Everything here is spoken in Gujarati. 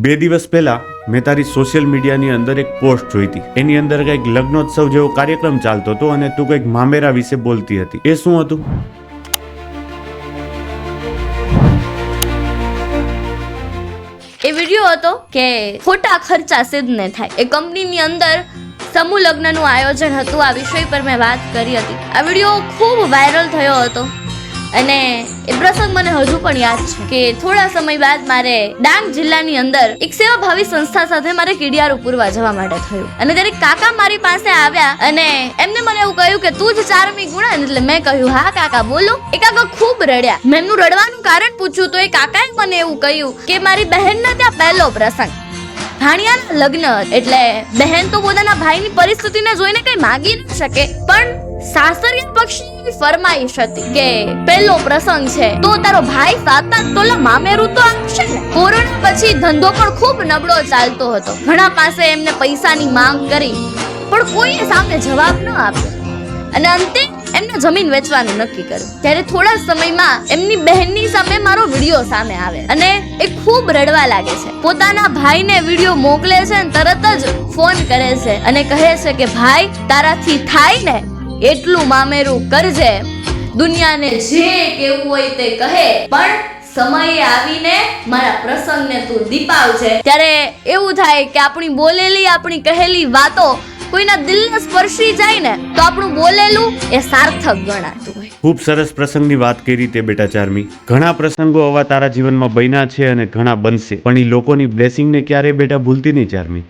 બે દિવસ પહેલા મેં તારી સોશિયલ મીડિયાની અંદર એક પોસ્ટ જોઈ હતી. એની અંદર કંઈક લગ્નોત્સવ જેવો કાર્યક્રમ ચાલતો હતો અને તું કંઈક મામેરા વિશે બોલતી હતી. એ શું હતું? એ વિડીયો હતો કે ખોટા ખર્ચા સિદ્ધ ન થાય. એ કંપનીની અંદર સમૂહ લગ્નનું આયોજન હતું. આ વિષય પર મેં વાત કરી હતી. આ વિડીયો ખૂબ વાયરલ થયો હતો અને એ પ્રસંગ મને હજુ પણ યાદ છે કે થોડા સમય બાદ મારે ડાંગ જિલ્લાની અંદર એક સેવાભાવી સંસ્થા સાથે મારે કીડિયારું પૂરવા જવા માટે થયું. અને ત્યારે કાકા મારી પાસે આવ્યા અને એમને મને એવું કહ્યું કે તું જ ચારમી ગુણા. એટલે મેં કહ્યું હા કાકા બોલો. એ કાકા ખૂબ રડ્યા. મેં એમનું રડવાનું કારણ પૂછ્યું તો એ કાકાએ મને એવું કહ્યું કે મારી બહેનના ત્યાં પહેલો પ્રસંગ, ભાણિયાના લગ્ન. એટલે બહેન તો પોતાના ભાઈની પરિસ્થિતિને જોઈને કઈ માગી ન શકે, પણ સાસરિયા પક્ષની ફરમાઈશ હતી કે પહેલો પ્રસંગ છે તો તારો ભાઈ 7-8 તોલા મામેરું તો આપશે ને. કોરોના પછી ધંધો પણ ખૂબ નબળો ચાલતો હતો. ઘણા પાસે એમને પૈસાની માંગ કરી પણ કોઈએ સામે જવાબ ન આપ્યો અને અંતે એમને જમીન વેચવાનું નક્કી કર્યું. ત્યારે થોડા સમયમાં એમની બહેનની સામે મારો વિડીયો સામે આવે અને એ ખૂબ રડવા લાગે છે. પોતાના ભાઈને વિડીયો મોકલે છે અને તરત જ ફોન કરે છે અને કહે છે કે ભાઈ તારાથી થાય ને એટલું મામેરું કરજે, દુનિયાને જે કેવું હોય તે કહે, પણ સમયે આવીને મારા પ્રસંગને તું દીપાવજે. ત્યારે એવું થાય કે આપણી બોલેલી આપણી કહેલી વાતો કોઈના દિલને સ્પર્શી જાય ને તો આપણું બોલેલું એ સાર્થક ગણાતું હોય. ખૂબ સરસ પ્રસંગની વાત કરી તે બેટા ચારમી. ઘણા પ્રસંગો આવા તારા જીવનમાં બન્યા છે અને ઘણા બનશે, પણ એ લોકોની બ્લેસિંગને ક્યારેય બેટા ભૂલતી નહીં ચારમી.